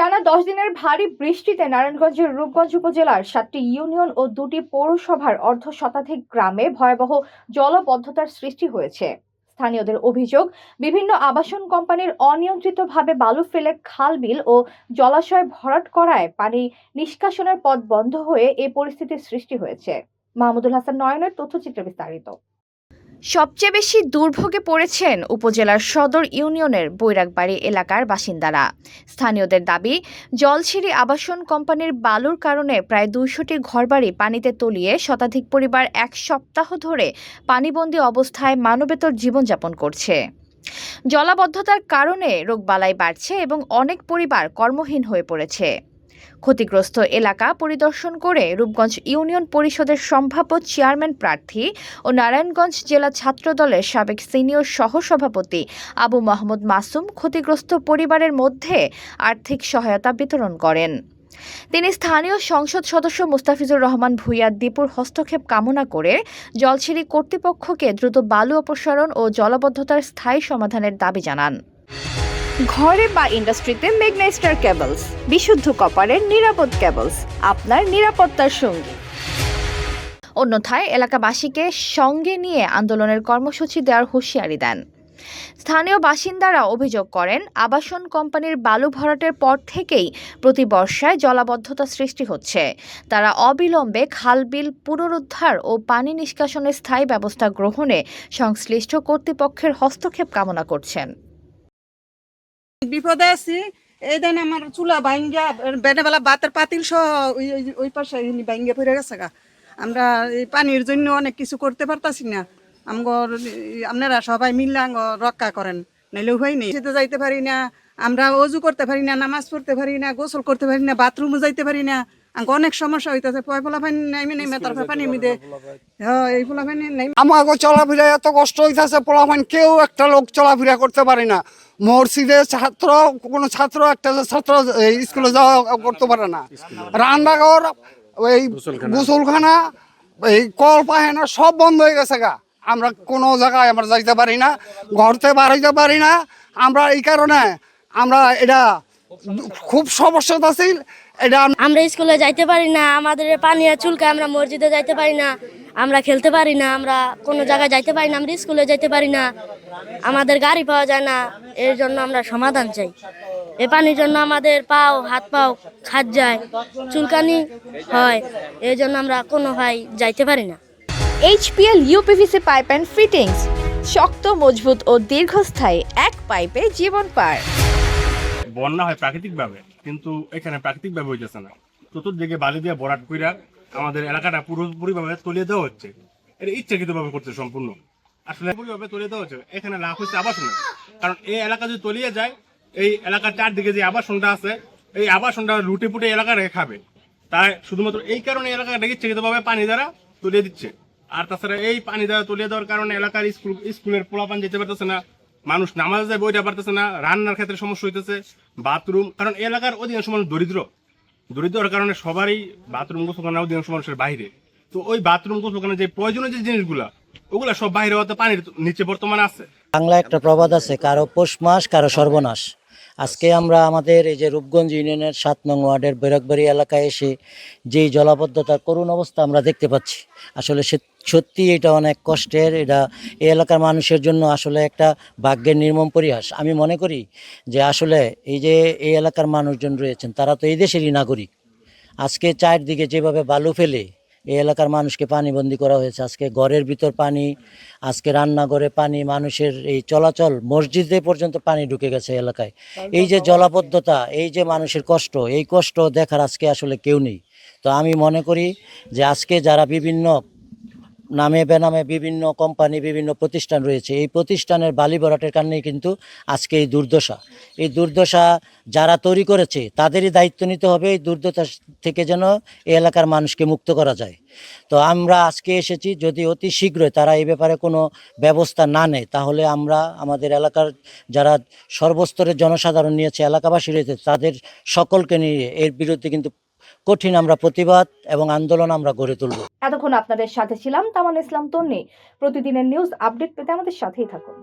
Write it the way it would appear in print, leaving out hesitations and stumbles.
টানা 10 দিনের ভারী বৃষ্টিতে নারায়ণগঞ্জের রূপগঞ্জ উপজেলার 7টি ইউনিয়ন ও 2টি পৌরসভার অর্ধশতাধিক গ্রামে ভয়াবহ জলাবদ্ধতার সৃষ্টি হয়েছে। স্থানীয়দের অভিযোগ, বিভিন্ন আবাসন কোম্পানির অনিয়ন্ত্রিতভাবে বালু ফেলে খাল-বিল ও জলাশয় ভরাট করায় পানি নিষ্কাশনের পথ বন্ধ হয়ে এই পরিস্থিতির সৃষ্টি হয়েছে। মাহমুদুল হাসান নয়নের তথ্যচিত্রে বিস্তারিত। সবচেয়ে বেশি দুর্ভোগে পড়েছেন উপজেলার সদর ইউনিয়নের বৈরাগবাড়ি এলাকার বাসিন্দারা। স্থানীয়দের দাবি, জলছিরি আবাসন কোম্পানির বালুর কারণে প্রায় 200টি ঘরবাড়ি পানিতে তলিয়ে শতাধিক পরিবার এক সপ্তাহ ধরে পানিবন্দী অবস্থায় মানবেতর জীবনযাপন করছে। জলাবদ্ধতার কারণে রোগবালাই বাড়ছে এবং অনেক পরিবার কর্মহীন হয়ে পড়েছে। ক্ষতিগ্রস্ত এলাকা পরিদর্শন করে রূপগঞ্জ ইউনিয়ন পরিষদের সম্ভাব্য চেয়ারম্যান প্রার্থী ও নারায়ণগঞ্জ জেলা ছাত্রদলের সাবেক সিনিয়র সহসভাপতি আবু মাহমুদ মাসুম ক্ষতিগ্রস্ত পরিবারের মধ্যে আর্থিক সহায়তা বিতরণ করেন। তিনি স্থানীয় সংসদ সদস্য মুস্তাফিজুর রহমান ভূঁইয়ার দীপুর হস্তক্ষেপ কামনা করে জলছিরি কর্তৃপক্ষকে দ্রুত বালু অপসারণ ও জলাবদ্ধতার স্থায়ী সমাধানের দাবি জানান। ঘরে বা ইন্ডাস্ট্রিতে মেঘনা স্টার কেবলস, বিশুদ্ধ কপারের নিরাপদ কেবলস, আপনার নিরাপত্তার সঙ্গী। অন্যথায় এলাকাবাসীকে সঙ্গে নিয়ে আন্দোলনের কর্মসূচি দেওয়ার হুঁশিয়ারি দেন। স্থানীয় বাসিন্দারা অভিযোগ করেন, আবাসন কোম্পানির বালু ভরাটের পর থেকেই প্রতি বর্ষায় জলাবদ্ধতা সৃষ্টি হচ্ছে। তারা অবিলম্বে খাল-বিল পুনরুদ্ধার ও পানি নিষ্কাশনের স্থায়ী ব্যবস্থা গ্রহণে সংশ্লিষ্ট কর্তৃপক্ষের হস্তক্ষেপ কামনা করছেন। বিপদে আছি, এই দেন আমার চুলা ভাঙ্গা বেডেবেলা ভাতের পাতিল সহ ওই পাশে ভাঙ্গা পড়ে গেছে গা। আমরা এই পানির জন্য অনেক কিছু করতে পারতাছি না। আপনারা সবাই মিললে রক্ষা করেন, নাইলে উপায় নেই। যেতে যাইতে পারি না, আমরা অজু করতে পারি না, নামাজ পড়তে পারি না, গোসল করতে পারি না, বাথরুমও যাইতে পারি না। অনেক সমস্যা হইতেছে। পোলা পানি নাইমে নেই, তারপরে পানি মিদে এই পোলা পানি নাই। আমাকে চলাফেরা এত কষ্ট হইতেছে, পোলা পানি কেউ একটা লোক চলাফেরা করতে পারে না। মসজিদে ছাত্র, কোনো ছাত্র একটা ছাত্র স্কুলে যাওয়া করতে পারে না। রান্নাঘর, ওই গোসলখানা, এই কল পায়খানা সব বন্ধ হয়ে গেছে গা। আমরা কোনো জায়গায় আমরা যাইতে পারি না, ঘরতে বাড়াইতে পারি না। আমরা এই কারণে আমরা এটা খুব সমস্যা আছে। এটা আমরা স্কুলে যাইতে পারি না, আমাদের পানি চুলকে, আমরা মসজিদে যাইতে পারি না, আমরা খেলতে পারি না, আমরা কোনো জায়গায় যাইতে পারি না, আমরা স্কুলে যাইতে পারি না, আমাদের গাড়ি পাওয়া যায় না। এর জন্য আমরা সমাধান চাই। এই পানির জন্য আমাদের হাত পাও খাত যায়, চুলকানি হয়, এই জন্য আমরা কোনো ভাই যাইতে পারি না। HPL uPVC pipe and fittings, শক্ত, মজবুত ও দীর্ঘস্থায়ী, এক পাইপে জীবন পার। বন্যা হয় প্রাকৃতিকভাবে, কিন্তু এখানে প্রাকৃতিকভাবে হইতেছে না। চতুর্দিকে বালি দিয়ে ভরাট কইরা আমাদের এলাকাটা পুরোপুরিভাবে তলিয়ে দেওয়া হচ্ছে। এটা ইচ্ছাকৃতভাবে করছে সম্পূর্ণ। আসলে পুরোপুরিভাবে তলিয়ে দেওয়া হচ্ছে। এখানে লাভ হচ্ছে আবাসন, কারণ এই এলাকা যদি তলিয়ে যায়, এই এলাকার চারদিকে যে আবাসনটা আছে, এই আবাসনটা লুটে পুটে এলাকা রেখে খাবে। তাই শুধুমাত্র এই কারণে এলাকাটা ইচ্ছাকৃতভাবে পানি দ্বারা তলিয়ে দিচ্ছে। আর তাছাড়া এই পানি দ্বারা তলিয়ে দেওয়ার কারণে এলাকার স্কুলের পোলাপান যেতে পারতেছে না, মানুষ নামাজ যায় বইটা পারতেছে না, রান্নার ক্ষেত্রে সমস্যা হইতেছে, বাথরুম, কারণ এলাকার অধিকাংশ মানুষ দরিদ্রর কারণে সবারই বাথরুম গোসলখানা অধিকাংশ মানুষের বাইরে। তো ওই বাথরুম গোসলখানা যে প্রয়োজনীয় যে জিনিসগুলা, ওগুলা সব বাইরে হতে পানির নিচে বর্তমানে আছে। বাংলা একটা প্রবাদ আছে, কারো পৌষ মাস কারো সর্বনাশ। আজকে আমরা আমাদের এই যে রূপগঞ্জ ইউনিয়নের 7 নং ওয়ার্ডের বৈরাগবাড়ি এলাকায় এসে যেই জলাবদ্ধতার করুণ অবস্থা আমরা দেখতে পাচ্ছি, আসলে সত্যি এটা অনেক কষ্টের। এটা এই এলাকার মানুষের জন্য আসলে একটা ভাগ্যের নির্মম পরিহাস। আমি মনে করি যে আসলে এই যে এই এলাকার মানুষজন রয়েছেন, তারা তো এই দেশেরই নাগরিক। আজকে চারদিকে যেভাবে বালু ফেলে এই এলাকার মানুষকে পানিবন্দী করা হয়েছে, আজকে ঘরের ভিতর পানি, আজকে রান্নাঘরে পানি, মানুষের এই চলাচল, মসজিদে পর্যন্ত পানি ঢুকে গেছে এলাকায়। এই যে জলাবদ্ধতা, এই যে মানুষের কষ্ট, এই কষ্ট দেখার আজকে আসলে কেউ নেই। তো আমি মনে করি যে আজকে যারা বিভিন্ন নামে বেনামে বিভিন্ন কোম্পানি, বিভিন্ন প্রতিষ্ঠান রয়েছে, এই প্রতিষ্ঠানের বালি ভরাটের কারণেই কিন্তু আজকে এই দুর্দশা যারা তৈরি করেছে তাদেরই দায়িত্ব নিতে হবে। এই দুর্দশা থেকে যেন এই এলাকার মানুষকে মুক্ত করা যায়। তো আমরা আজকে এসেছি, যদি অতি শীঘ্রই তারা এই ব্যাপারে কোনো ব্যবস্থা না নেয়, তাহলে আমরা আমাদের এলাকার যারা সর্বস্তরের জনসাধারণ নিয়েছে, এলাকাবাসী রয়েছে, তাদের সকলকে নিয়ে এর বিরুদ্ধে কিন্তু কঠিন আমরা প্রতিবাদ এবং আন্দোলন আমরা গড়ে তুলব। এতক্ষণ আপনাদের সাথে ছিলাম তামান ইসলাম তন্নি। প্রতিদিনের নিউজ আপডেট পেতে আমাদের সাথেই থাকুন।